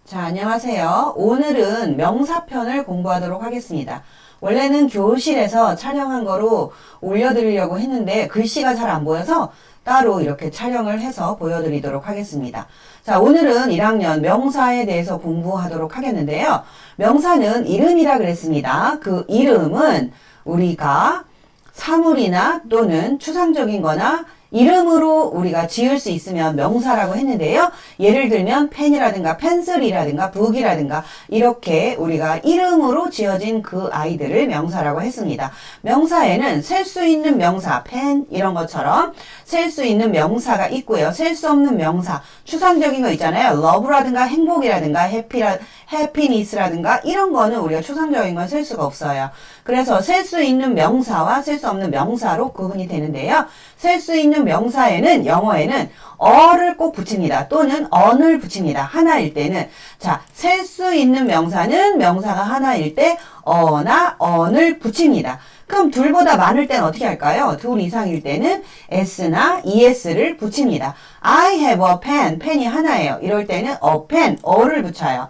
자, 안녕하세요. 오늘은 명사편을 공부하도록 하겠습니다. 원래는 교실에서 촬영한 거로 올려드리려고 했는데 글씨가 잘 안 보여서 따로 이렇게 촬영을 해서 보여드리도록 하겠습니다. 자, 오늘은 1학년 명사에 대해서 공부하도록 하겠는데요. 명사는 이름이라 그랬습니다. 그 이름은 우리가 사물이나 또는 추상적인 거나 이름으로 우리가 지을 수 있으면 명사라고 했는데요. 예를 들면 펜이라든가 펜슬이라든가 북이라든가 이렇게 우리가 이름으로 지어진 그 아이들을 명사라고 했습니다. 명사에는 셀 수 있는 명사, 펜 이런 것처럼 셀 수 있는 명사가 있고요. 셀 수 없는 명사, 추상적인 거 있잖아요. love라든가 행복이라든가 happiness라든가 이런 거는 우리가 추상적인 건 셀 수가 없어요. 그래서 셀 수 있는 명사와 셀 수 없는 명사로 구분이 되는데요. 셀 수 있는 명사에는 영어에는 어를 꼭 붙입니다. 또는 on을 붙입니다. 하나일 때는. 자, 셀 수 있는 명사는 명사가 하나일 때 어나 on을 붙입니다. 그럼 둘보다 많을 때는 어떻게 할까요? 둘 이상일 때는 s나 es를 붙입니다. I have a pen, 펜이 하나예요. 이럴 때는 a pen, 어를 붙여요.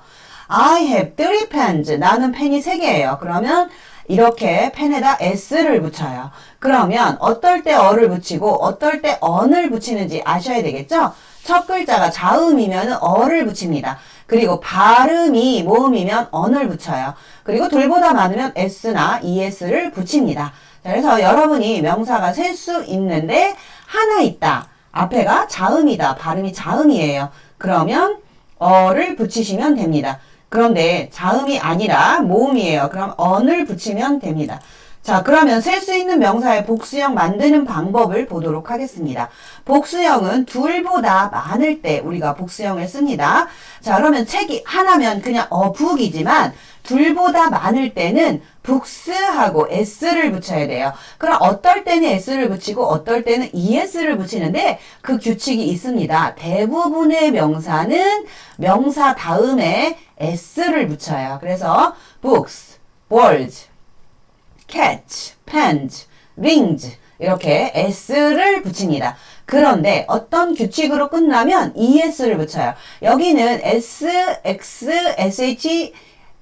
I have 3 pens, 나는 펜이 3개예요. 그러면 이렇게 펜에다 s를 붙여요. 그러면 어떨 때 어를 붙이고 어떨 때 on을 붙이는지 아셔야 되겠죠? 첫 글자가 자음이면 어를 붙입니다. 그리고 발음이 모음이면 on을 붙여요. 그리고 둘보다 많으면 s나 es를 붙입니다. 자, 그래서 여러분이 명사가 셀 수 있는데 하나 있다. 앞에가 자음이다. 발음이 자음이에요. 그러면 어를 붙이시면 됩니다. 그런데 자음이 아니라 모음이에요. 그럼 on을 붙이면 됩니다. 자, 그러면 셀 수 있는 명사의 복수형 만드는 방법을 보도록 하겠습니다. 복수형은 둘보다 많을 때 우리가 복수형을 씁니다. 자, 그러면 책이 하나면 그냥 북이지만 둘보다 많을 때는 북스하고 s를 붙여야 돼요. 그럼 어떨 때는 s를 붙이고 어떨 때는 es를 붙이는데 그 규칙이 있습니다. 대부분의 명사는 명사 다음에 s를 붙여요. 그래서 books, balls, cats, pens, rings 이렇게 s를 붙입니다. 그런데 어떤 규칙으로 끝나면 es를 붙여요. 여기는 s, x, sh,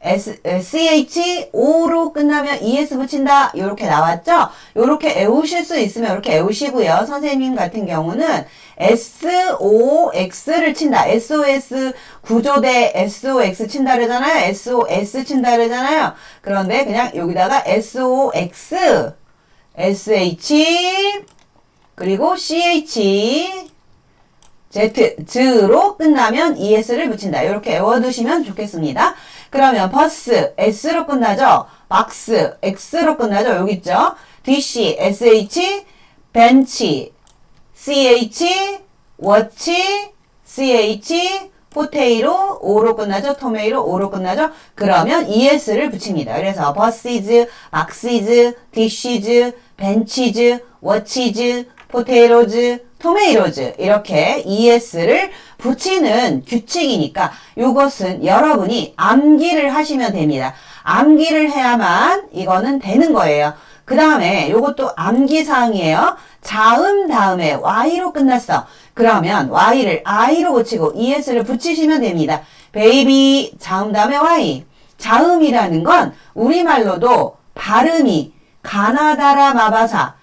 ch, o로 끝나면 es 붙인다. 이렇게 나왔죠? 이렇게 외우실 수 있으면 이렇게 외우시고요. 선생님 같은 경우는 SOX를 친다. SOS 구조대 SOX 친다 그러잖아요. SOS 친다 그러잖아요. 그런데 그냥 여기다가 SOX, SH, 그리고 CH, z로 끝나면 es를 붙인다. 이렇게 외워두시면 좋겠습니다. 그러면 버스, s로 끝나죠? 박스, x로 끝나죠? 여기 있죠? dish, sh, bench, ch, watch, ch, potato, o로 끝나죠? tomato, o로 끝나죠? 그러면 es를 붙입니다. 그래서 buses, boxes, dishes, benches, watches, potatoes, tomatoes 이렇게 es를 붙이는 규칙이니까 이것은 여러분이 암기를 하시면 됩니다. 암기를 해야만 이거는 되는 거예요. 그 다음에 이것도 암기사항이에요. 자음 다음에 y로 끝났어. 그러면 y를 i로 고치고 es를 붙이시면 됩니다. baby 자음 다음에 y. 자음이라는 건 우리말로도 발음이 가나다라 마바사,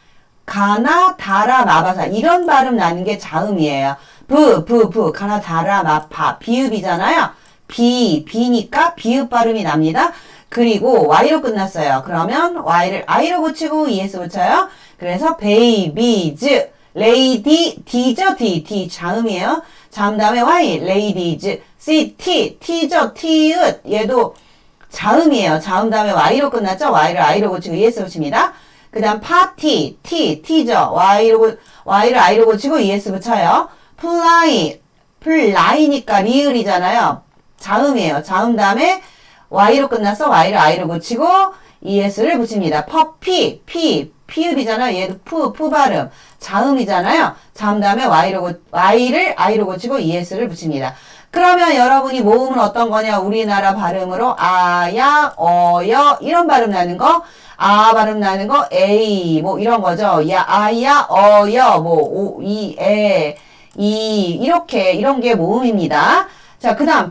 가나다라 마바사 이런 발음 나는 게 자음이에요. 가나다라 마파 비읍이잖아요. 비니까 비읍 발음이 납니다. 그리고 y로 끝났어요. 그러면 y를 i로 고치고 es 붙여요. 그래서 babies, lady, d죠, d 자음이에요. 자음 다음에 y, ladies, t죠, t읒 얘도 자음이에요. 자음 다음에 y로 끝났죠. y를 i로 고치고 es 붙입니다. 그 다음 party, t죠. y를 i로 고치고 es 붙여요. fly니까 리을이잖아요. 자음이에요. 자음 다음에 y로 끝났어. y를 i로 고치고 es를 붙입니다. puppy, 피읍이잖아요. 얘도 푸 발음. 자음이잖아요. 자음 다음에 y를 i로 고치고 es를 붙입니다. 그러면 여러분이 모음은 어떤 거냐? 우리나라 발음으로 아야, 어여 이런 발음 나는 거, 아 발음 나는 거, 에이 뭐 이런 거죠. 야, 아야, 어여 뭐 오, 이, 에, 이렇게 이런 게 모음입니다. 자, 그 다음,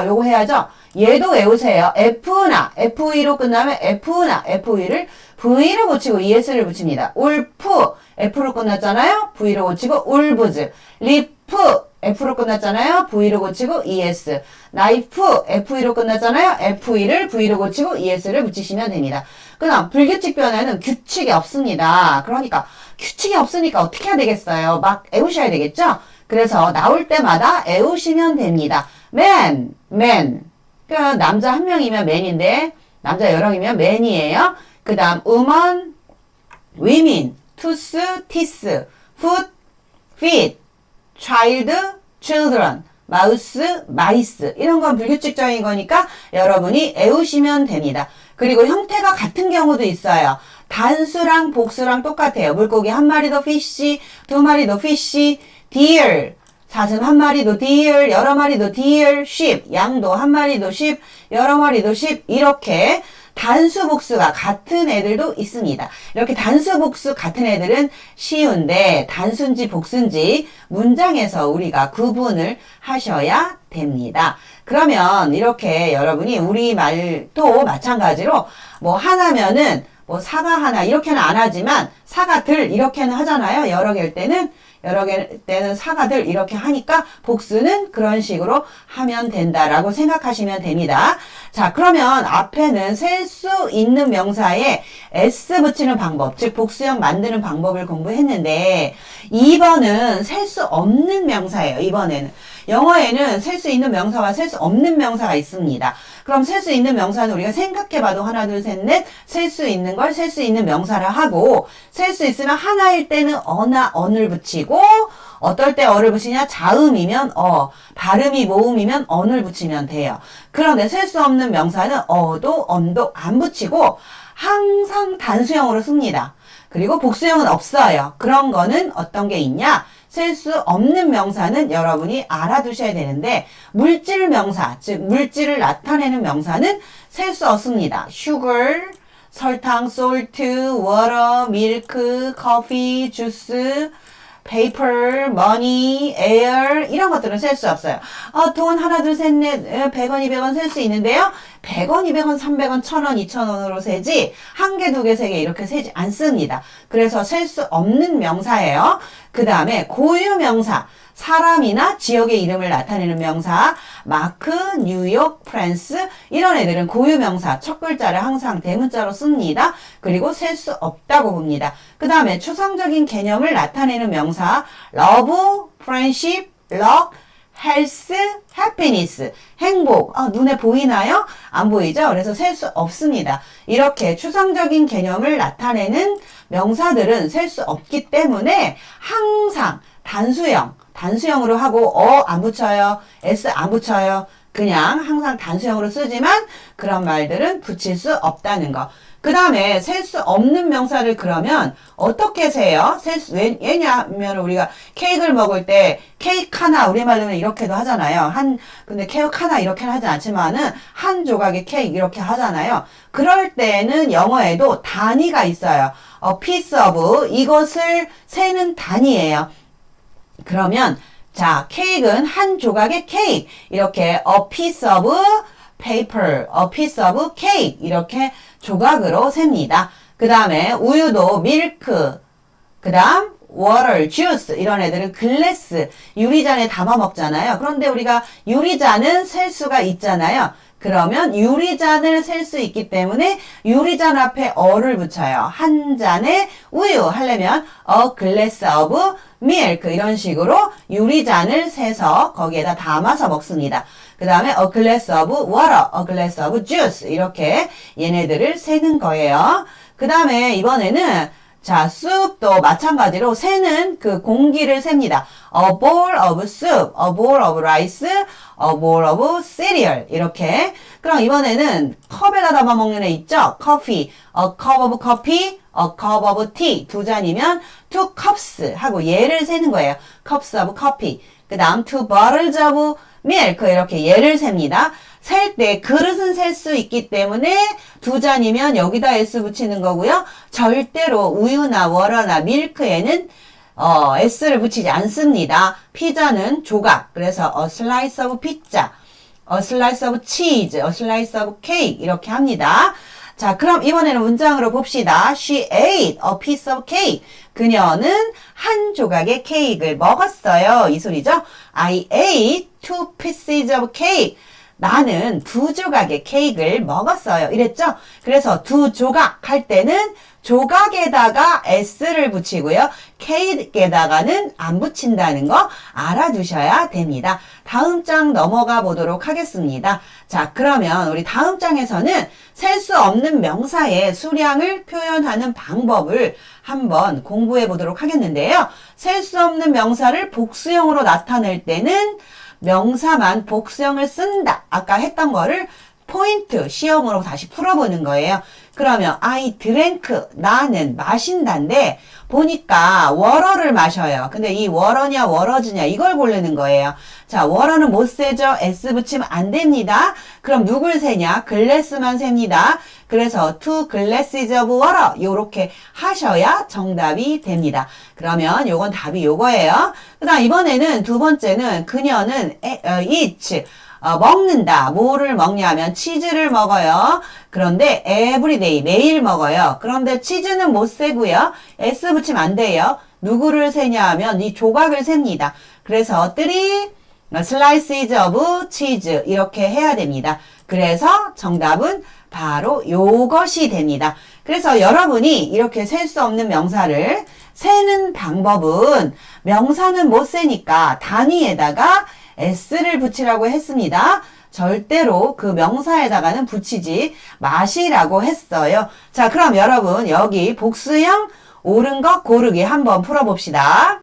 요거 해야죠. 얘도 외우세요. F나, FE로 끝나면 F나, FE를 V로 붙이고 ES를 붙입니다. 울프, F로 끝났잖아요. V로 고치고 울브즈. 리프, F로 끝났잖아요. V로 고치고 ES. 나이프, FE로 끝났잖아요. FE를 V로 고치고 ES를 붙이시면 됩니다. 그 다음, 불규칙 변화는 규칙이 없습니다. 그러니까, 규칙이 없으니까 어떻게 해야 되겠어요? 막 애우셔야 되겠죠? 그래서 나올 때마다 애우시면 됩니다. man. 그러니까 남자 한 명이면 man인데, 남자 여러 명이면 man이에요. 그 다음, woman, women, tooth, teeth, foot, feet, child, children, mouse, mice. 이런 건 불규칙적인 거니까 여러분이 애우시면 됩니다. 그리고 형태가 같은 경우도 있어요. 단수랑 복수랑 똑같아요. 물고기 한 마리도 fish, 두 마리도 fish, deer, 사슴 한 마리도 deer, 여러 마리도 deer, sheep, 양도 한 마리도 sheep, 여러 마리도 sheep, 이렇게 단수 복수가 같은 애들도 있습니다. 이렇게 단수 복수 같은 애들은 쉬운데 단수인지 복수인지 문장에서 우리가 구분을 하셔야 됩니다. 그러면 이렇게 여러분이 우리말도 마찬가지로 뭐 하나면은 뭐 사과 하나 이렇게는 안 하지만 사과들 이렇게는 하잖아요. 여러 개일 때는 사과들 이렇게 하니까 복수는 그런 식으로 하면 된다라고 생각하시면 됩니다. 자, 그러면 앞에는 셀 수 있는 명사에 s 붙이는 방법, 즉 복수형 만드는 방법을 공부했는데 2번은 셀 수 없는 명사예요. 이번에는 영어에는 셀 수 있는 명사와 셀 수 없는 명사가 있습니다. 그럼 셀 수 있는 명사는 우리가 생각해봐도 하나, 둘, 셋, 넷 셀 수 있는 걸 셀 수 있는 명사라 하고 셀 수 있으면 하나일 때는 어나 언을 붙이고 어떨 때 어를 붙이냐? 자음이면 발음이 모음이면 언을 붙이면 돼요. 그런데 셀 수 없는 명사는 어도 언도 안 붙이고 항상 단수형으로 씁니다. 그리고 복수형은 없어요. 그런 거는 어떤 게 있냐? 셀 수 없는 명사는 여러분이 알아두셔야 되는데 물질 명사, 즉 물질을 나타내는 명사는 셀 수 없습니다. sugar, 설탕, salt, water, milk, coffee, juice, paper, money, air 이런 것들은 셀 수 없어요. 돈 하나 둘 셋 넷 100원 200원 셀 수 있는데요. 100원 200원 300원 1000원 2000원으로 세지 한 개 두 개 세 개 이렇게 세지 않습니다. 그래서 셀 수 없는 명사예요. 그 다음에 고유 명사 사람이나 지역의 이름을 나타내는 명사 마크, 뉴욕, 프랑스 이런 애들은 고유 명사 첫 글자를 항상 대문자로 씁니다. 그리고 셀 수 없다고 봅니다. 그 다음에 추상적인 개념을 나타내는 명사 love, friendship, luck, health, happiness 행복 눈에 보이나요? 안 보이죠? 그래서 셀 수 없습니다. 이렇게 추상적인 개념을 나타내는 명사들은 셀 수 없기 때문에 항상 단수형으로 하고 안 붙여요. s 안 붙여요. 그냥 항상 단수형으로 쓰지만 그런 말들은 붙일 수 없다는 거. 그 다음에 셀 수 없는 명사를 그러면 어떻게 세요? 왜냐하면 우리가 케이크를 먹을 때 케이크 하나 우리말로는 이렇게도 하잖아요. 근데 케이크 하나 이렇게는 하지 않지만은 한 조각의 케이크 이렇게 하잖아요. 그럴 때는 영어에도 단위가 있어요. piece of 이것을 세는 단위예요. 그러면 자 케이크는 한 조각의 케이크 이렇게 a piece of paper, a piece of cake 이렇게 조각으로 셉니다. 그 다음에 우유도 milk, 그 다음 water, juice 이런 애들은 글래스, 유리잔에 담아 먹잖아요. 그런데 우리가 유리잔은 셀 수가 있잖아요. 그러면 유리잔을 셀 수 있기 때문에 유리잔 앞에 어를 붙여요. 한 잔의 우유 하려면 a glass of milk 이런 식으로 유리잔을 세서 거기에다 담아서 먹습니다. 그 다음에 a glass of water, a glass of juice 이렇게 얘네들을 세는 거예요. 그 다음에 이번에는 자, soup도 마찬가지로 세는 그 공기를 셉니다. A bowl of soup, a bowl of rice, a bowl of cereal 이렇게. 그럼 이번에는 컵에다 담아 먹는 애 있죠? coffee, a cup of coffee, a cup of tea 두 잔이면 two cups 하고 얘를 세는 거예요. cups of coffee. 그 다음 two bottles of milk 이렇게 얘를 셉니다. 셀 때 그릇은 셀 수 있기 때문에 두 잔이면 여기다 s 붙이는 거고요. 절대로 우유나 워러나 밀크에는 s를 붙이지 않습니다. 피자는 조각. 그래서 a slice of pizza, a slice of cheese, a slice of cake 이렇게 합니다. 자, 그럼 이번에는 문장으로 봅시다. She ate a piece of cake. 그녀는 한 조각의 케이크를 먹었어요. 이 소리죠. I ate two pieces of cake. 나는 두 조각의 케이크를 먹었어요. 이랬죠? 그래서 두 조각 할 때는 조각에다가 s를 붙이고요. 케이크에다가는 안 붙인다는 거 알아두셔야 됩니다. 다음 장 넘어가 보도록 하겠습니다. 자, 그러면 우리 다음 장에서는 셀 수 없는 명사의 수량을 표현하는 방법을 한번 공부해 보도록 하겠는데요. 셀 수 없는 명사를 복수형으로 나타낼 때는 명사만 복수형을 쓴다. 아까 했던 거를 포인트 시험으로 다시 풀어보는 거예요. 그러면 I drank, 나는 마신다인데 보니까 워러를 마셔요. 근데 이 워러냐 워러즈냐 이걸 고르는 거예요. 자, 워러는 못 세죠. S 붙이면 안 됩니다. 그럼 누굴 세냐? 글래스만 셉니다. 그래서 two glasses of water 요렇게 하셔야 정답이 됩니다. 그러면 요건 답이 요거예요. 그 다음 이번에는 두 번째는 그녀는 eats 먹는다. 뭐를 먹냐면 치즈를 먹어요. 그런데 everyday 매일 먹어요. 그런데 치즈는 못 세고요. S 붙이면 안 돼요. 누구를 세냐 하면 이 조각을 셉니다. 그래서 3 slices of cheese 이렇게 해야 됩니다. 그래서 정답은 바로 요것이 됩니다. 그래서 여러분이 이렇게 셀 수 없는 명사를 세는 방법은 명사는 못 세니까 단위에다가 s를 붙이라고 했습니다. 절대로 그 명사에다가는 붙이지 마시라고 했어요. 자, 그럼 여러분 여기 복수형 옳은 것 고르기 한번 풀어봅시다.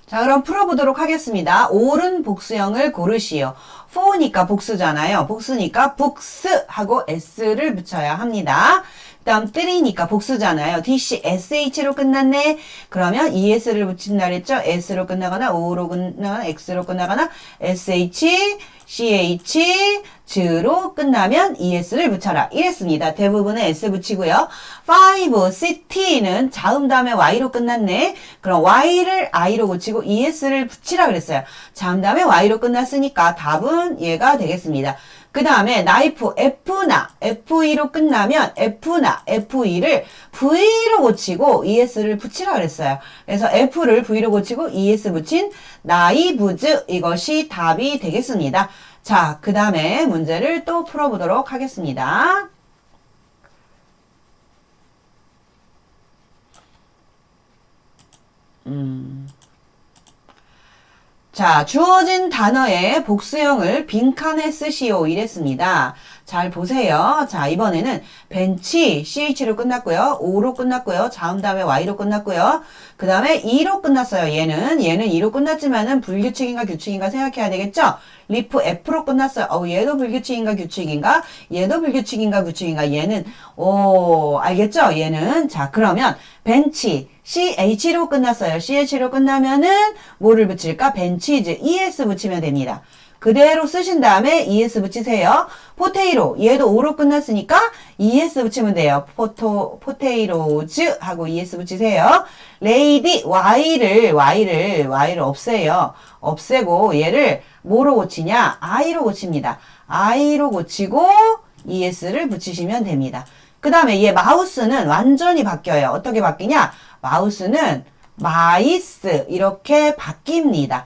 자, 그럼 풀어보도록 하겠습니다. 옳은 복수형을 고르시오. for니까 복수잖아요. 복수니까 books 하고 s를 붙여야 합니다. 그 다음 3니까 복수잖아요. DC, sh로 끝났네. 그러면 es를 붙인다 그랬죠. s로 끝나거나 o로 끝나거나 x로 끝나거나 sh, ch, 즈로 끝나면 es를 붙여라. 이랬습니다. 대부분은 s 붙이고요. 5, city는 자음 다음에 y로 끝났네. 그럼 y를 i로 고치고 es를 붙이라 그랬어요. 자음 다음에 y로 끝났으니까 답은 얘가 되겠습니다. 그 다음에 나이프 F나 F2로 끝나면 F나 F2를 V로 고치고 ES를 붙이라 그랬어요. 그래서 F를 V로 고치고 ES 붙인 나이브즈 이것이 답이 되겠습니다. 자, 그 다음에 문제를 또 풀어보도록 하겠습니다. 자, 주어진 단어의 복수형을 빈칸에 쓰시오 이랬습니다. 잘 보세요. 자, 이번에는 벤치 ch로 끝났고요. o로 끝났고요. 자음 다음에 y로 끝났고요. 그 다음에 2로 끝났어요. 얘는 2로 끝났지만은 불규칙인가 규칙인가 생각해야 되겠죠? 리프 f로 끝났어요. 얘도 불규칙인가 규칙인가? 얘도 불규칙인가 규칙인가? 얘는 알겠죠? 얘는 자, 그러면 벤치 ch로 끝났어요. ch로 끝나면은 뭐를 붙일까? 벤치즈 es 붙이면 됩니다. 그대로 쓰신 다음에 es 붙이세요. 포테이로 얘도 o로 끝났으니까 es 붙이면 돼요. 포테이로즈 하고 es 붙이세요. 레이디 y를 없애요. 없애고 얘를 뭐로 고치냐? i로 고칩니다. i로 고치고 es를 붙이시면 됩니다. 그 다음에 얘 마우스는 완전히 바뀌어요. 어떻게 바뀌냐? 마우스는 마이스 이렇게 바뀝니다.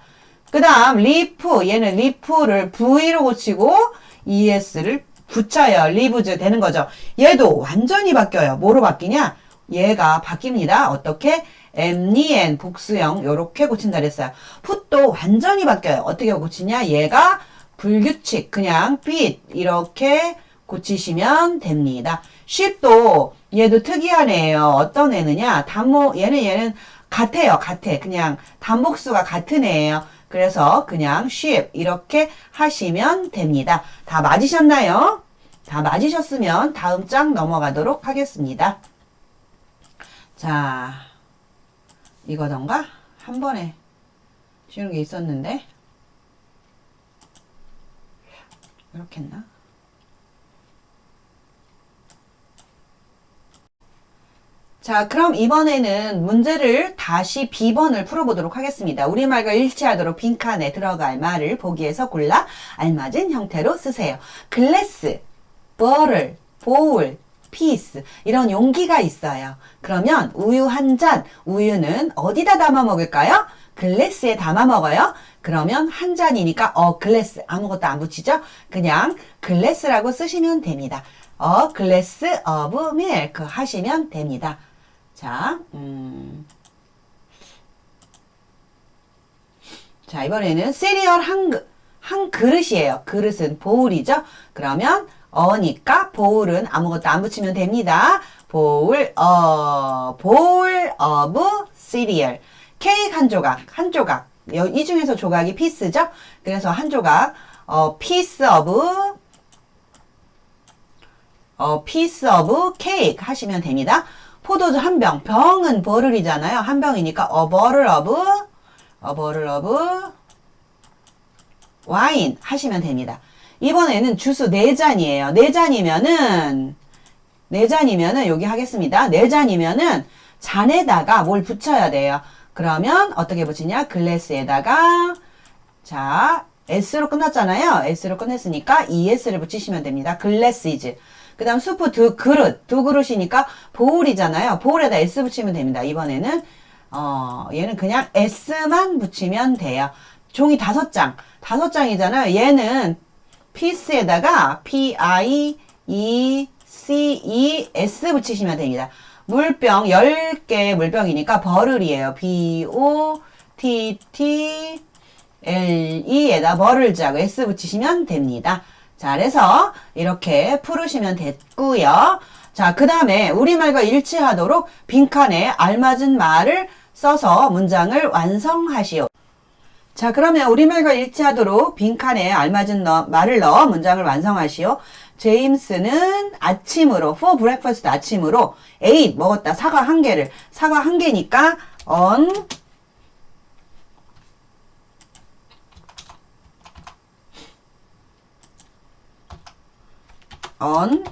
그 다음 리프 얘는 리프를 V로 고치고 ES를 붙여요. 리브즈 되는 거죠. 얘도 완전히 바뀌어요. 뭐로 바뀌냐? 얘가 바뀝니다. 어떻게? 엠니엔 복수형 요렇게 고친다 그랬어요. 풋도 완전히 바뀌어요. 어떻게 고치냐? 얘가 불규칙 그냥 핏 이렇게 고치시면 됩니다. 쉽도 얘도 특이한 애예요. 어떤 애느냐? 얘는 같아요. 같아. 그냥 단복수가 같은 애예요. 그래서 그냥 쉽 이렇게 하시면 됩니다. 다 맞으셨나요? 다 맞으셨으면 다음 장 넘어가도록 하겠습니다. 자, 이거던가? 한 번에 쉬운 게 있었는데 이렇게 했나? 자, 그럼 이번에는 문제를 다시 B번을 풀어보도록 하겠습니다. 우리말과 일치하도록 빈칸에 들어갈 말을 보기에서 골라 알맞은 형태로 쓰세요. 글래스, 버럴, 보울, 피스 이런 용기가 있어요. 그러면 우유 한 잔, 우유는 어디다 담아 먹을까요? 글래스에 담아 먹어요. 그러면 한 잔이니까 글래스 아무것도 안 붙이죠? 그냥 글래스라고 쓰시면 됩니다. glass of milk 하시면 됩니다. 자, 자, 이번에는 시리얼 한 그릇이에요. 그릇은 보울이죠? 그러면 어니까 보울은 아무것도 안 붙이면 됩니다. 보울 of cereal. 케이크 한 조각. 이 중에서 조각이 피스죠? 그래서 한 조각, piece of cake 하시면 됩니다. 포도주 한 병, 병은 버를이잖아요. 한 병이니까 a bottle of wine 하시면 됩니다. 이번에는 주스 4잔이에요. 4잔이면은 여기 하겠습니다. 4잔이면은 잔에다가 뭘 붙여야 돼요. 그러면 어떻게 붙이냐? 글래스에다가 자, S로 끝났잖아요. S로 끝냈으니까 ES를 붙이시면 됩니다. 글래시즈. 그 다음 수프 두 그릇이니까 보울이잖아요. 보울에다 S 붙이면 됩니다. 이번에는 얘는 그냥 S만 붙이면 돼요. 종이 5장이잖아요. 얘는 피스에다가 P-I-E-C-E-S 붙이시면 됩니다. 물병 10개 물병이니까 버를이에요. B-O-T-T-L-E에다 버를즈하고 S 붙이시면 됩니다. 자, 그래서 이렇게 풀으시면 됐고요. 자, 그 다음에 우리말과 일치하도록 빈칸에 알맞은 말을 써서 문장을 완성하시오. 자, 그러면 우리말과 일치하도록 빈칸에 알맞은 말을 넣어 문장을 완성하시오. 제임스는 아침으로, for breakfast 아침으로 ate 먹었다. 사과 한 개니까 on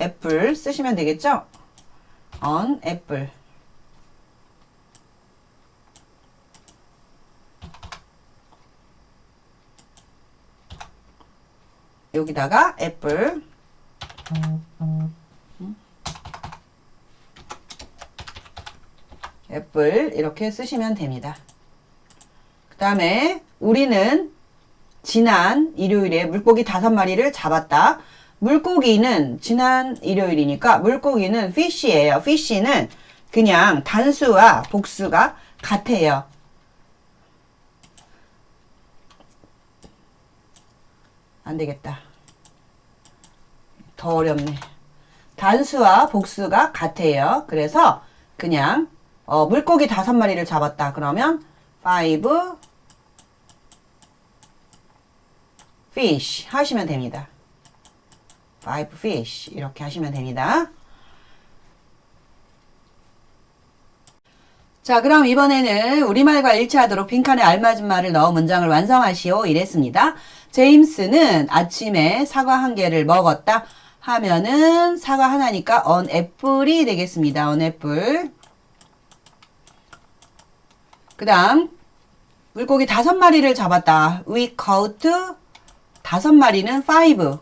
apple 쓰시면 되겠죠? on apple. 여기다가 애플 애플 이렇게 쓰시면 됩니다. 그 다음에 우리는 지난 일요일에 물고기 5마리를 잡았다. 물고기는 지난 일요일이니까 물고기는 fish예요. fish는 그냥 단수와 복수가 같아요. 안 되겠다. 더 어렵네. 단수와 복수가 같아요. 그래서 그냥 물고기 5마리를 잡았다. 그러면 5 fish 하시면 됩니다. 5 fish 이렇게 하시면 됩니다. 자, 그럼 이번에는 우리말과 일치하도록 빈칸에 알맞은 말을 넣어 문장을 완성하시오. 이랬습니다. 제임스는 아침에 사과 1개를 먹었다 하면은 사과 하나니까 on apple이 되겠습니다. on apple. 그 다음 물고기 5마리를 잡았다. We caught 5마리는 5.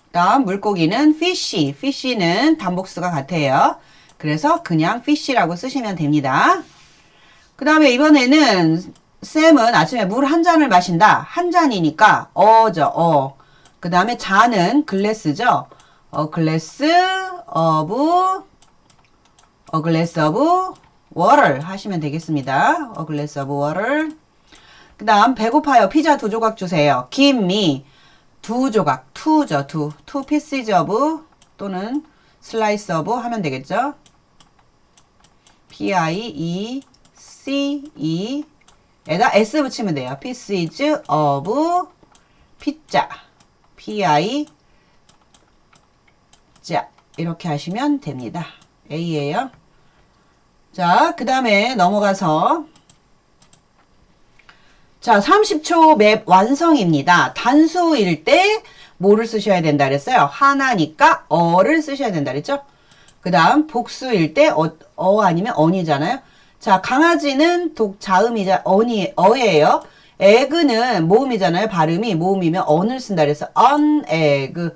그 다음 물고기는 fish. fish는 단복수가 같아요. 그래서 그냥 fish라고 쓰시면 됩니다. 그 다음에 이번에는 쌤은 아침에 물 1잔을 마신다. 1잔이니까 죠. 그 다음에 잔은 글래스죠. glass of water 하시면 되겠습니다. glass of water. 그 다음 배고파요. 피자 2조각 주세요. give me 2조각. 2죠. 2 pieces of 또는 slice of 하면 되겠죠. P-I-E-C-E 에다 S 붙이면 돼요. pieces of pizza. P-I 자 이렇게 하시면 됩니다. A예요. 자, 그 다음에 넘어가서 자, 30초 맵 완성입니다. 단수일 때 뭐를 쓰셔야 된다 그랬어요? 하나니까 어를 쓰셔야 된다 그랬죠? 그 그 다음 복수일 때 아니면 언이잖아요. 자, 강아지는 자음이자 어예요. 에그는 모음이잖아요. 발음이 모음이면 언을 쓴다 그래서 on egg.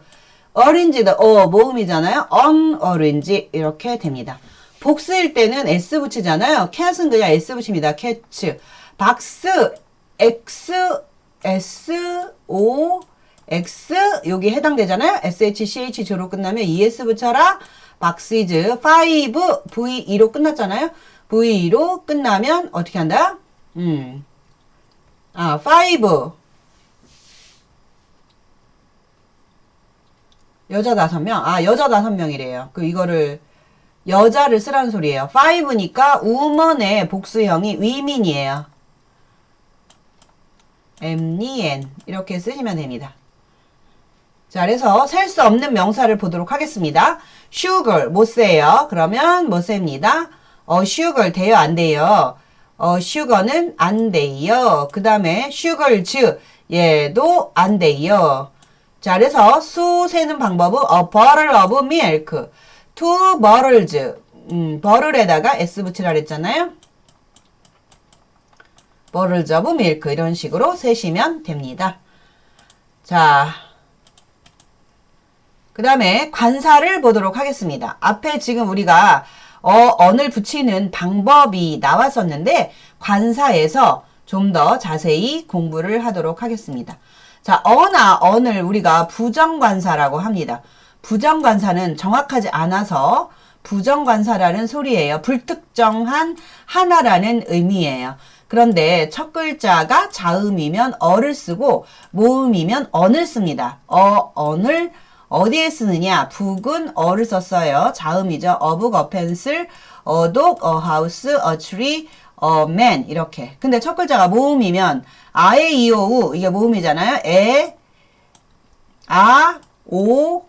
orange도 모음이잖아요. on orange 이렇게 됩니다. 복수일 때는 s 붙이잖아요. cat은 그냥 s 붙입니다. catch. 박스 x s o x 여기 해당되잖아요. sh ch 로 끝나면 es 붙여라. 박시즈 5 v2로 끝났잖아요. v로 끝나면 어떻게 한다? 5 여자 5명. 여자 5명이래요. 이거를 여자를 쓰라는 소리예요. 5니까 woman의 복수형이 women이에요. mn 이렇게 쓰시면 됩니다. 자, 그래서 셀 수 없는 명사를 보도록 하겠습니다. sugar 못 세요. 그러면 못 셉니다. sugar 돼요, 안 돼요? sugar는 안 돼요. 그 다음에 sugars 얘도 안 돼요. 자, 그래서 수 세는 방법은 a bottle of milk, 2 bottles, bottle에다가 s 붙이라 그랬잖아요. bottles of milk 이런 식으로 세시면 됩니다. 자, 그 다음에 관사를 보도록 하겠습니다. 앞에 지금 우리가 언을 붙이는 방법이 나왔었는데 관사에서 좀 더 자세히 공부를 하도록 하겠습니다. 자, 어나 언을 우리가 부정관사라고 합니다. 부정관사는 정확하지 않아서 부정관사라는 소리예요. 불특정한 하나라는 의미예요. 그런데 첫 글자가 자음이면 어를 쓰고 모음이면 언을 씁니다. 언을 어디에 쓰느냐? 북은 어를 썼어요. 자음이죠. a book, a pencil, a dog, a house, a tree, a man 이렇게. 근데 첫 글자가 모음이면 아에 이오우 이게 모음이잖아요. 에, 아, 오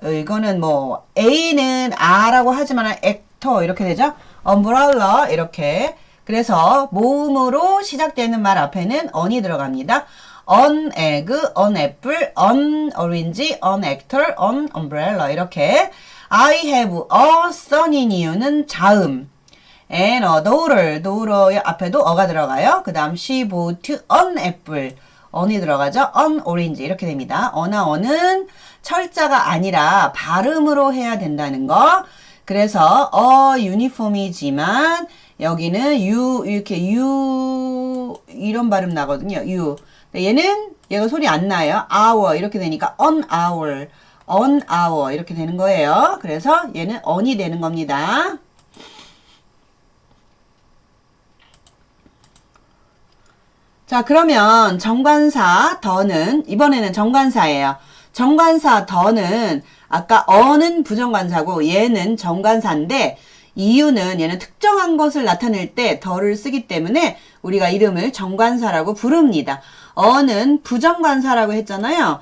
이거는 뭐 A는 아라고 하지만 액터 이렇게 되죠. umbrella 이렇게. 그래서 모음으로 시작되는 말 앞에는 on이 들어갑니다. on egg, on apple, on orange, on actor, on umbrella 이렇게. I have a son인 이유는 자음. and a daughter 앞에도 어가 들어가요. 그 다음 she bought an apple. on이 들어가죠. on orange 이렇게 됩니다. 어나 언은 철자가 아니라 발음으로 해야 된다는 거. 그래서 유니폼이지만 여기는 이렇게 이런 발음 나거든요. 얘가 소리 안 나요. hour 이렇게 되니까 on hour 이렇게 되는 거예요. 그래서 얘는 on이 되는 겁니다. 자, 그러면 정관사 더는 이번에는 정관사예요. 정관사 더는 아까 어는 부정관사고 얘는 정관사인데 이유는 얘는 특정한 것을 나타낼 때 더를 쓰기 때문에 우리가 이름을 정관사라고 부릅니다. 어는 부정관사라고 했잖아요.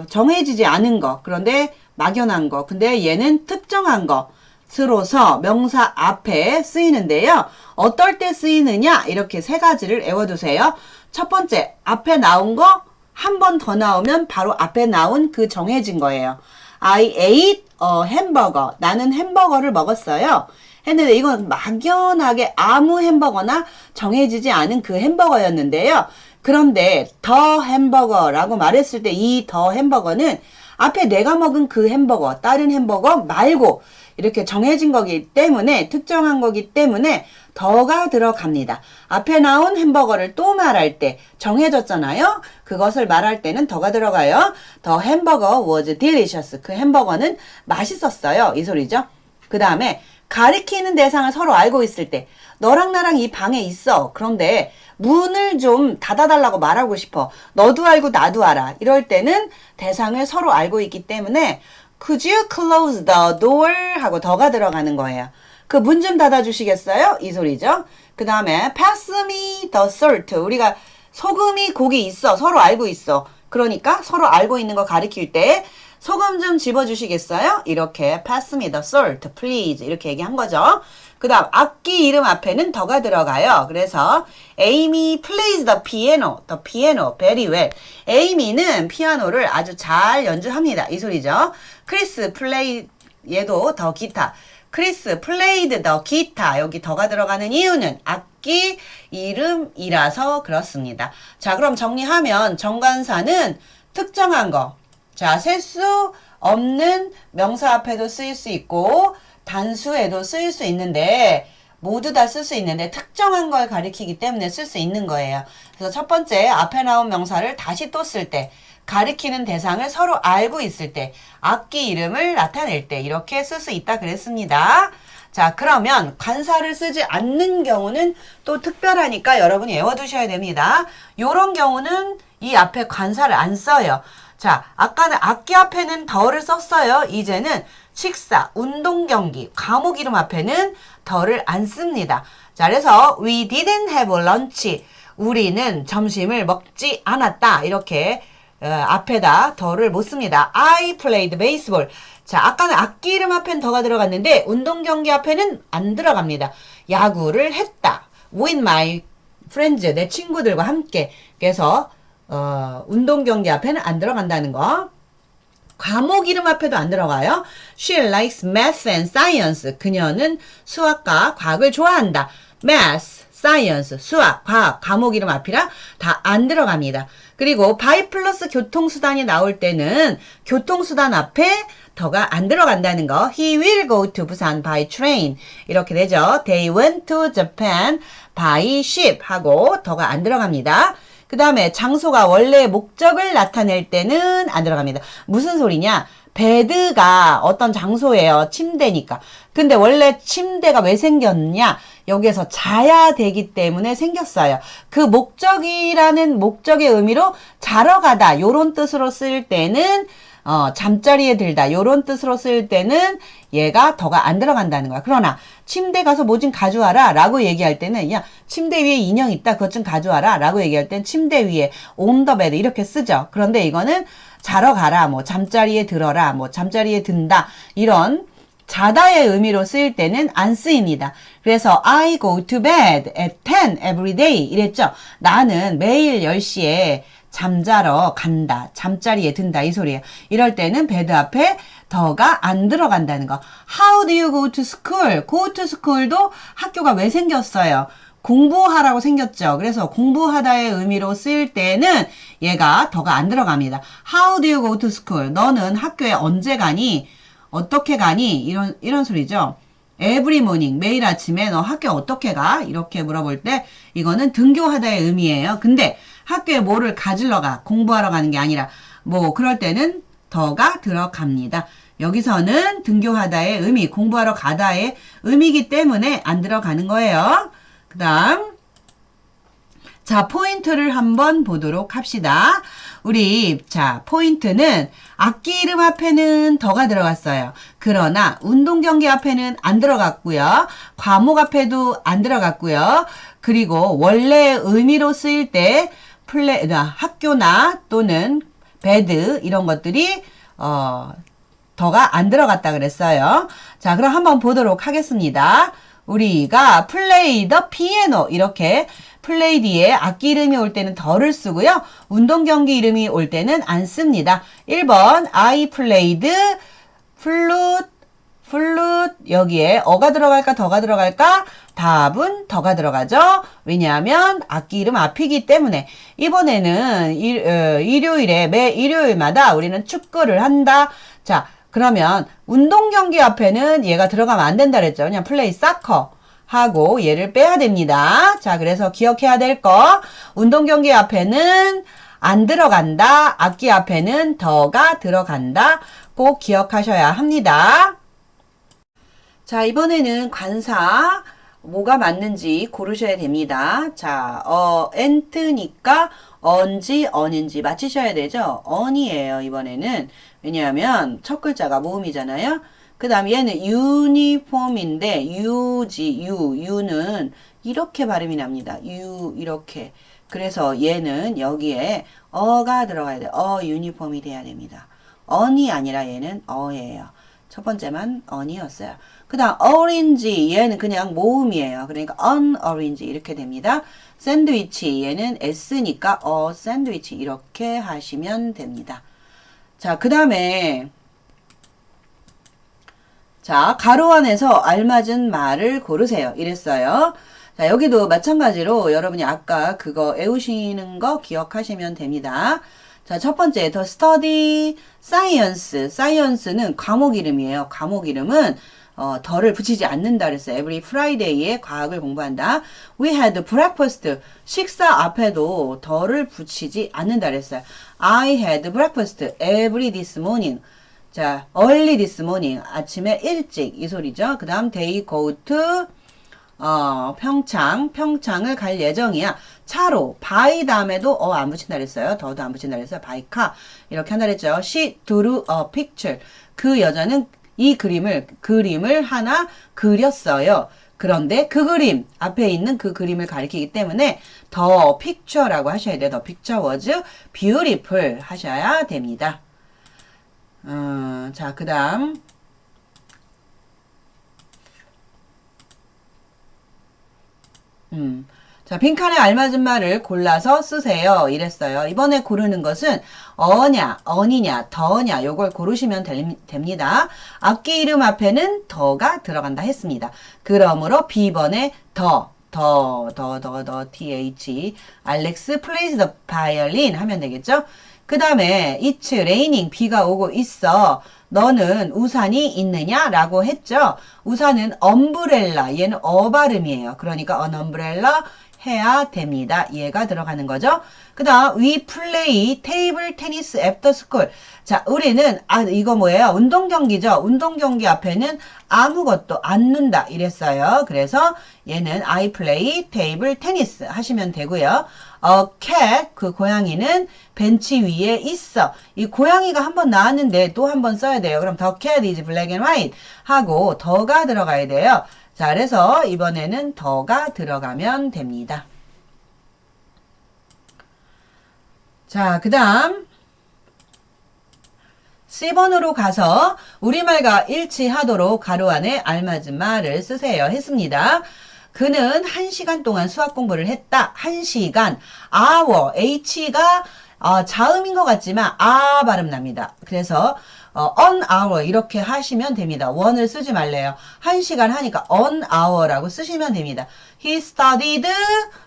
정해지지 않은 거, 그런데 막연한 거. 근데 얘는 특정한 것으로서 명사 앞에 쓰이는데요. 어떨 때 쓰이느냐? 이렇게 세 가지를 외워두세요. 첫 번째, 앞에 나온 거 한 번 더 나오면 바로 앞에 나온 그 정해진 거예요. I ate a hamburger. 나는 햄버거를 먹었어요. 했는데 이건 막연하게 아무 햄버거나 정해지지 않은 그 햄버거였는데요. 그런데 더 햄버거라고 말했을 때 이 더 햄버거는 앞에 내가 먹은 그 햄버거, 다른 햄버거 말고 이렇게 정해진 거기 때문에 특정한 거기 때문에 더가 들어갑니다. 앞에 나온 햄버거를 또 말할 때 정해졌잖아요. 그것을 말할 때는 더가 들어가요. The hamburger was delicious. 그 햄버거는 맛있었어요. 이 소리죠. 그 다음에 가리키는 대상을 서로 알고 있을 때 너랑 나랑 이 방에 있어. 그런데 문을 좀 닫아달라고 말하고 싶어. 너도 알고 나도 알아. 이럴 때는 대상을 서로 알고 있기 때문에 Could you close the door? 하고 더가 들어가는 거예요. 그 문 좀 닫아주시겠어요? 이 소리죠. 그 다음에 pass me the salt. 우리가 소금이 고기 있어. 서로 알고 있어. 그러니까 서로 알고 있는 거 가리킬 때 소금 좀 집어주시겠어요? 이렇게 pass me the salt, please. 이렇게 얘기한 거죠. 그 다음 악기 이름 앞에는 더가 들어가요. 그래서 Amy plays the piano very well. Amy는 피아노를 아주 잘 연주합니다. 이 소리죠. 크리스 얘도 더 기타. 크리스 played the 기타. 여기 더가 들어가는 이유는 악기 이름이라서 그렇습니다. 자, 그럼 정리하면 정관사는 특정한 거. 자, 셀 수 없는 명사 앞에도 쓰일 수 있고 단수에도 쓰일 수 있는데 모두 다 쓸 수 있는데 특정한 걸 가리키기 때문에 쓸 수 있는 거예요. 그래서 첫 번째 앞에 나온 명사를 다시 또 쓸 때 가리키는 대상을 서로 알고 있을 때 악기 이름을 나타낼 때 이렇게 쓸 수 있다 그랬습니다. 자, 그러면 관사를 쓰지 않는 경우는 또 특별하니까 여러분이 외워두셔야 됩니다. 요런 경우는 이 앞에 관사를 안 써요. 자, 아까는 악기 앞에는 더를 썼어요. 이제는 식사, 운동 경기, 과목 이름 앞에는 더를 안 씁니다. 자, 그래서 we didn't have lunch. 우리는 점심을 먹지 않았다. 이렇게 앞에다 더를 못 씁니다. I played baseball. 자, 아까는 악기 이름 앞엔 더가 들어갔는데 운동 경기 앞에는 안 들어갑니다. 야구를 했다. With my friends. 내 친구들과 함께. 그래서 운동 경기 앞에는 안 들어간다는 거. 과목 이름 앞에도 안 들어가요. She likes math and science. 그녀는 수학과 과학을 좋아한다. Math, science, 수학, 과학, 과목 이름 앞이라 다 안 들어갑니다. 그리고 by 플러스 교통수단이 나올 때는 교통수단 앞에 더가 안 들어간다는 거. He will go to Busan by train. 이렇게 되죠. They went to Japan by ship 하고 더가 안 들어갑니다. 그 다음에 장소가 원래의 목적을 나타낼 때는 안 들어갑니다. 무슨 소리냐? 베드가 어떤 장소예요. 침대니까. 근데 원래 침대가 왜 생겼냐? 여기에서 자야 되기 때문에 생겼어요. 그 목적이라는 목적의 의미로 자러 가다 요런 뜻으로 쓸 때는 잠자리에 들다 요런 뜻으로 쓸 때는 얘가 더가 안 들어간다는 거야. 그러나 침대 가서 뭐 좀 가져와라 라고 얘기할 때는 야 침대 위에 인형 있다 그것 좀 가져와라 라고 얘기할 땐 침대 위에 on the bed 이렇게 쓰죠. 그런데 이거는 자러 가라 뭐 잠자리에 들어라 뭐 잠자리에 든다 이런 자다의 의미로 쓰일 때는 안 쓰입니다. 그래서 I go to bed at 10 every day 이랬죠. 나는 매일 10시에 잠자러 간다. 잠자리에 든다. 이 소리예요. 이럴 때는 bed 앞에 더가 안 들어간다는 거. How do you go to school? Go to school도 학교가 왜 생겼어요? 공부하라고 생겼죠. 그래서 공부하다의 의미로 쓸 때는 얘가 더가 안 들어갑니다. How do you go to school? 너는 학교에 언제 가니? 어떻게 가니? 이런 소리죠. Every morning, 매일 아침에 너 학교 어떻게 가? 이렇게 물어볼 때 이거는 등교하다의 의미예요. 근데 학교에 뭐를 가지러 가? 공부하러 가는 게 아니라 뭐 그럴 때는 더가 들어갑니다. 여기서는 등교하다의 의미, 공부하러 가다의 의미이기 때문에 안 들어가는 거예요. 그 다음 자 포인트를 한번 보도록 합시다. 우리 자 포인트는 악기 이름 앞에는 더가 들어갔어요. 그러나 운동 경기 앞에는 안 들어갔고요. 과목 앞에도 안 들어갔고요. 그리고 원래 의미로 쓰일 때 학교나 또는 베드 이런 것들이 더가 안 들어갔다 그랬어요. 자 그럼 한번 보도록 하겠습니다. 우리가 play the piano 이렇게 플레이 뒤에 악기 이름이 올 때는 더를 쓰고요. 운동 경기 이름이 올 때는 안 씁니다. 1번 I played flute 여기에 어가 들어갈까 더가 들어갈까? 답은 더가 들어가죠. 왜냐하면 악기 이름 앞이기 때문에 이번에는 일요일에 매 일요일마다 우리는 축구를 한다. 자 그러면 운동 경기 앞에는 얘가 들어가면 안 된다 그랬죠. 그냥 플레이 사커 하고 얘를 빼야 됩니다. 자, 그래서 기억해야 될 거. 운동 경기 앞에는 안 들어간다. 악기 앞에는 더가 들어간다. 꼭 기억하셔야 합니다. 자, 이번에는 관사 뭐가 맞는지 고르셔야 됩니다. 자, 엔트니까 언지, 언인지 맞히셔야 되죠. 언이에요, 이번에는. 왜냐하면 첫 글자가 모음이잖아요. 그 다음 얘는 유니폼인데 유는 이렇게 발음이 납니다. 이렇게. 그래서 얘는 여기에 어가 들어가야 돼요. 유니폼이 돼야 됩니다. 언이 아니라 얘는 어예요. 첫 번째만 언이었어요. 그 다음 orange 얘는 그냥 모음이에요. 그러니까 on orange 이렇게 됩니다. 샌드위치 얘는 s니까 샌드위치 이렇게 하시면 됩니다. 자, 그 다음에 자, 가로 안에서 알맞은 말을 고르세요. 이랬어요. 자, 여기도 마찬가지로 여러분이 아까 그거 외우시는 거 기억하시면 됩니다. 자, 첫 번째, the study science. science는 과목 이름이에요. 과목 이름은 더를 붙이지 않는다 그랬어요. Every Friday에 과학을 공부한다. We had breakfast. 식사 앞에도 더를 붙이지 않는다 그랬어요. I had breakfast every this morning. 자, early this morning. 아침에 일찍 이 소리죠. 그 다음 they go to 평창을 갈 예정이야. 차로, by 다음에도 안 붙인다 그랬어요. 더도 안 붙인다 그랬어요. by car. 이렇게 한다 그랬죠. She drew a picture. 그 여자는 이 그림을 하나 그렸어요. 그런데 그 그림, 앞에 있는 그 그림을 가리키기 때문에 the picture라고 하셔야 돼요. The picture was beautiful 하셔야 됩니다. 자, 그 다음. 자, 빈칸에 알맞은 말을 골라서 쓰세요. 이랬어요. 이번에 고르는 것은 어냐, 어니냐, 더냐 요걸 고르시면 됩니다. 악기 이름 앞에는 더가 들어간다 했습니다. 그러므로 B번에 더, th, Alex plays the violin 하면 되겠죠? 그 다음에 It's raining, 비가 오고 있어. 너는 우산이 있느냐? 라고 했죠. 우산은 umbrella, 얘는 발음이에요. 그러니까 an umbrella 해야 됩니다. 얘가 들어가는 거죠. 그 다음 we play table tennis after school. 자, 우리는 이거 뭐예요? 운동경기죠. 운동경기 앞에는 아무것도 안 넣는다 이랬어요. 그래서 얘는 I play table tennis 하시면 되고요. A cat, 그 고양이는 벤치 위에 있어. 이 고양이가 한번 나왔는데 또 한 번 써야 돼요. 그럼 the cat is black and white 하고 더가 들어가야 돼요. 자, 그래서 이번에는 더가 들어가면 됩니다. 자, 그 다음 C번으로 가서 우리말과 일치하도록 가로 안에 알맞은 말을 쓰세요 했습니다. 그는 1시간 동안 수학 공부를 했다. 1시간. hour, h가 자음인 것 같지만 발음 납니다. 그래서 on hour 이렇게 하시면 됩니다. 원을 쓰지 말래요. 1시간 하니까 on hour라고 쓰시면 됩니다. He studied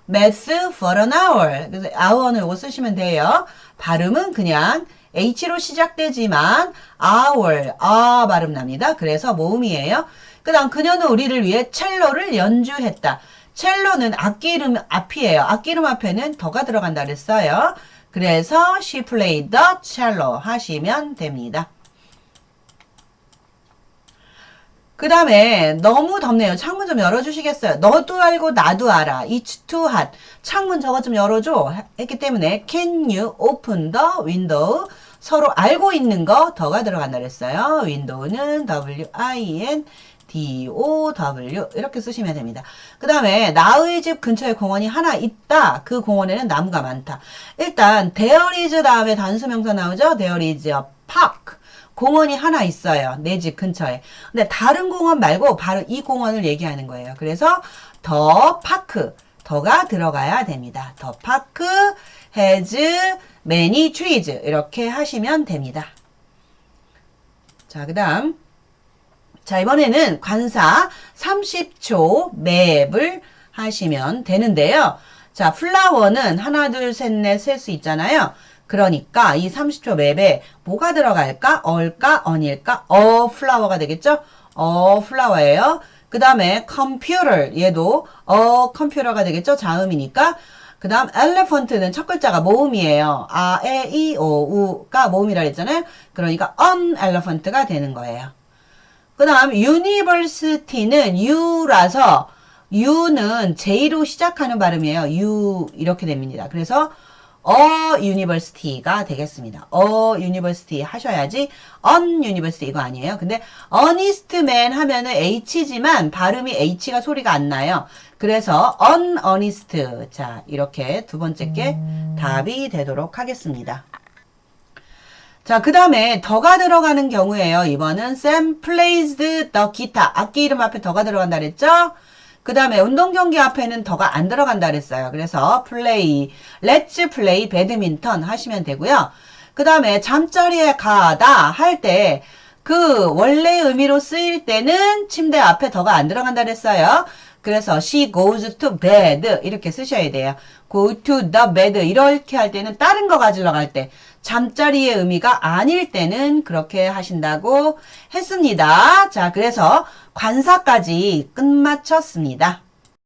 math for an hour. 그래서 hour는 이거 쓰시면 돼요. 발음은 그냥 H로 시작되지만 hour, 발음 납니다. 그래서 모음이에요. 그 다음 그녀는 우리를 위해 첼로를 연주했다. 첼로는 악기 이름 앞이에요. 악기 이름 앞에는 더가 들어간다 그랬어요. 그래서 she played the cello 하시면 됩니다. 그 다음에 너무 덥네요. 창문 좀 열어주시겠어요? 너도 알고 나도 알아. It's too hot. 창문 저거 좀 열어줘 했기 때문에 can you open the window? 서로 알고 있는 거 더가 들어간다 그랬어요. window는 W-I-N-D-O-W 이렇게 쓰시면 됩니다. 그 다음에 나의 집 근처에 공원이 하나 있다. 그 공원에는 나무가 많다. 일단 there is 다음에 단수명사 나오죠. There is a park. 공원이 하나 있어요. 내 집 근처에. 근데 다른 공원 말고 바로 이 공원을 얘기하는 거예요. 그래서 더 파크, 더가 들어가야 됩니다. 더 파크 has many trees 이렇게 하시면 됩니다. 자, 그 다음 자, 이번에는 관사 30초 맵을 하시면 되는데요. 자, 플라워는 하나, 둘, 셋, 넷 셀 수 있잖아요. 그러니까 이 30초 맵에 뭐가 들어갈까? 어일까? 언일까? 플라워가 되겠죠? 플라워예요. 그 다음에 컴퓨터 얘도 컴퓨터가 되겠죠? 자음이니까. 그 다음 elephant는 첫 글자가 모음이에요. 아, 에, 이, 오, 우가 모음이라 했잖아요. 그러니까 an elephant가 되는 거예요. 그 다음 university는 U라서 U는 J로 시작하는 발음이에요. U 이렇게 됩니다. 그래서 university가 되겠습니다. university 하셔야지 on university 이거 아니에요. 근데 honest man 하면은 H지만 발음이 H가 소리가 안 나요. 그래서 unhonest 자 이렇게 두 번째 게 답이 되도록 하겠습니다. 자, 그 다음에 더가 들어가는 경우에요. 이번은 Sam plays the guitar. 악기 이름 앞에 더가 들어간다 그랬죠? 그 다음에 운동경기 앞에는 더가 안 들어간다 그랬어요. 그래서 play, let's play 배드민턴 하시면 되고요. 그 다음에 잠자리에 가다 할 때 그 원래 의미로 쓰일 때는 침대 앞에 더가 안 들어간다 그랬어요. 그래서 she goes to bed 이렇게 쓰셔야 돼요. go to the bed 이렇게 할 때는 다른 거 가지러 갈 때, 잠자리의 의미가 아닐 때는 그렇게 하신다고 했습니다. 자, 그래서 관사까지 끝마쳤습니다.